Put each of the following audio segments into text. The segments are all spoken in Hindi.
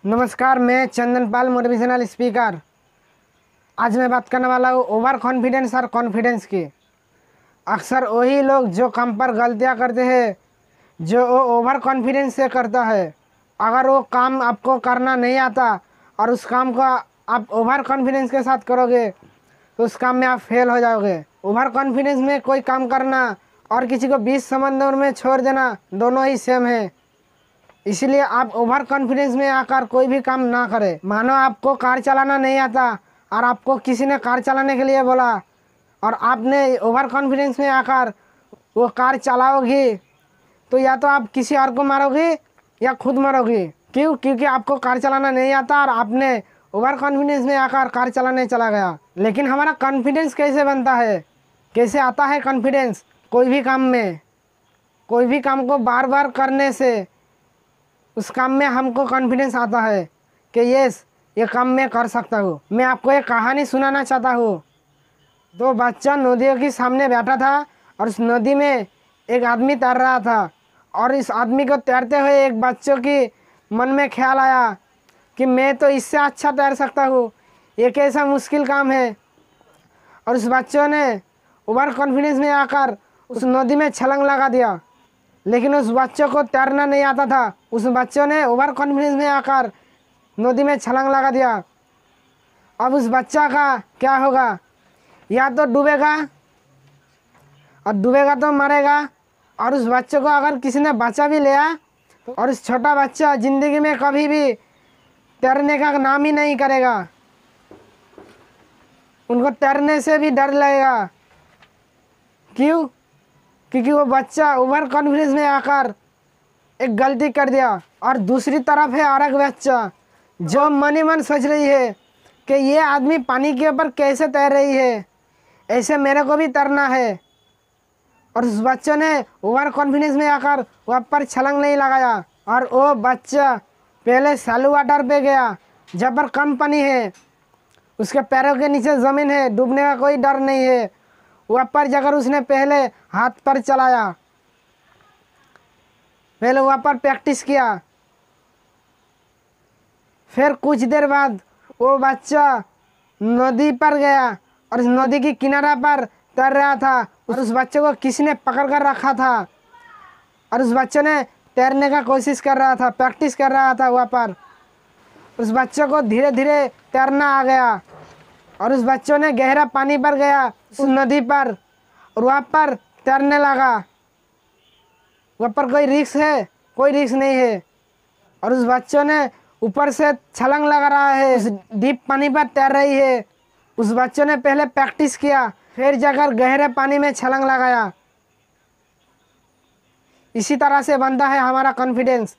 नमस्कार, मैं चंदनपाल मोटिवेशनल स्पीकर। आज मैं बात करने वाला हूँ ओवर कॉन्फिडेंस और कॉन्फिडेंस की। अक्सर वही लोग जो काम पर गलतियाँ करते हैं जो वो ओवर कॉन्फिडेंस से करता है। अगर वो काम आपको करना नहीं आता और उस काम को आप ओवर कॉन्फिडेंस के साथ करोगे तो उस काम में आप फेल हो जाओगे। ओवर कॉन्फिडेंस में कोई काम करना और किसी को बीच समंदर में छोड़ देना दोनों ही सेम है। इसलिए आप ओवर कॉन्फिडेंस में आकर कोई भी काम ना करें। मानो आपको कार चलाना नहीं आता और आपको किसी ने कार चलाने के लिए बोला और आपने ओवर कॉन्फिडेंस में आकर वो कार चलाओगी तो या तो आप किसी और को मारोगी या खुद मरोगी। क्यों? क्योंकि आपको कार चलाना नहीं आता और आपने ओवर कॉन्फिडेंस में आकर कार चलाने चला गया। लेकिन हमारा कॉन्फिडेंस कैसे बनता है, कैसे आता है कॉन्फिडेंस? कोई भी काम में, कोई भी काम को बार बार करने से उस काम में हमको कॉन्फिडेंस आता है कि यस, ये काम मैं कर सकता हूँ। मैं आपको एक कहानी सुनाना चाहता हूँ। दो बच्चा नदियों के सामने बैठा था और उस नदी में एक आदमी तैर रहा था और इस आदमी को तैरते हुए एक बच्चों की मन में ख्याल आया कि मैं तो इससे अच्छा तैर सकता हूँ, ये कैसा मुश्किल काम है। और उस बच्चों ने ओवर कॉन्फिडेंस में आकर उस नदी में छलांग लगा दिया। लेकिन उस बच्चों को तैरना नहीं आता था। उस बच्चों ने ओवर कॉन्फिडेंस में आकर नदी में छलांग लगा दिया। अब उस बच्चा का क्या होगा? या तो डूबेगा और डूबेगा तो मरेगा। और उस बच्चे को अगर किसी ने बचा भी लिया और उस छोटा बच्चा ज़िंदगी में कभी भी तैरने का नाम ही नहीं करेगा। उनको तैरने से भी डर लगेगा। क्यों? क्योंकि वो बच्चा ओवर कॉन्फिडेंस में आकर एक गलती कर दिया। और दूसरी तरफ है और एक बच्चा जो मन ही मन सोच रही है कि ये आदमी पानी के ऊपर कैसे तैर रही है, ऐसे मेरे को भी तैरना है। और उस बच्चे ने ओवर कॉन्फिडेंस में आकर वहाँ पर छलांग नहीं लगाया और वो बच्चा पहले सैलो वाटर पे गया जहाँ पर कम पानी है, उसके पैरों के नीचे ज़मीन है, डूबने का कोई डर नहीं है। वहाँ पर जाकर उसने पहले हाथ पर चलाया, पहले वहाँ पर प्रैक्टिस किया। फिर कुछ देर बाद वो बच्चा नदी पर गया और उस नदी की किनारा पर तैर रहा था और उस बच्चे को किसी ने पकड़ कर रखा था और उस बच्चे ने तैरने का कोशिश कर रहा था, प्रैक्टिस कर रहा था। वहाँ पर उस बच्चे को धीरे धीरे तैरना आ गया और उस बच्चों ने गहरा पानी पर गया उस नदी पर और वहाँ पर तैरने लगा। वहाँ पर कोई रिस्क है? कोई रिस्क नहीं है। और उस बच्चों ने ऊपर से छलांग लगा रहा है, उस डीप पानी पर तैर रही है। उस बच्चों ने पहले प्रैक्टिस किया, फिर जाकर गहरे पानी में छलांग लगाया। इसी तरह से बनता है हमारा कॉन्फिडेंस।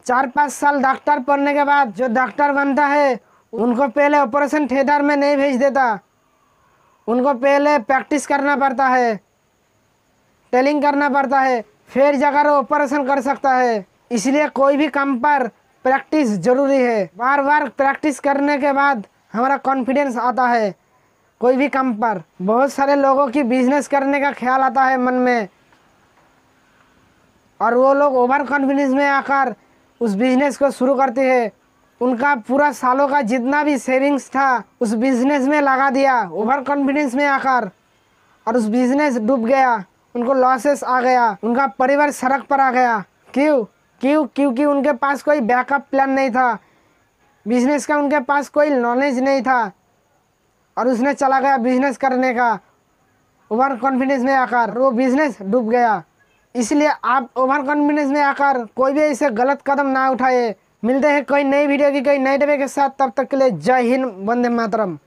4-5 साल डॉक्टर पढ़ने के बाद जो डॉक्टर बनता है उनको पहले ऑपरेशन थिएटर में नहीं भेज देता। उनको पहले प्रैक्टिस करना पड़ता है, टेलिंग करना पड़ता है, फिर जाकर वो ऑपरेशन कर सकता है। इसलिए कोई भी काम पर प्रैक्टिस ज़रूरी है। बार बार प्रैक्टिस करने के बाद हमारा कॉन्फिडेंस आता है कोई भी काम पर। बहुत सारे लोगों की बिजनेस करने का ख्याल आता है मन में और वो लोग ओवर कॉन्फिडेंस में आकर उस बिज़नेस को शुरू करते हैं। उनका पूरा सालों का जितना भी सेविंग्स था उस बिज़नेस में लगा दिया ओवर कॉन्फिडेंस में आकर और उस बिज़नेस डूब गया, उनको लॉसेस आ गया, उनका परिवार सड़क पर आ गया। क्यों? क्योंकि उनके पास कोई बैकअप प्लान नहीं था, बिज़नेस का उनके पास कोई नॉलेज नहीं था और उसने चला गया बिज़नेस करने का ओवर कॉन्फिडेंस में आकर, वो बिज़नेस डूब गया। इसलिए आप ओवर कॉन्फिडेंस में आकर कोई भी ऐसे गलत कदम ना उठाए। मिलते हैं कोई नई वीडियो की कोई नई टॉपिक के साथ। तब तक के लिए जय हिंद, वंदे मातरम।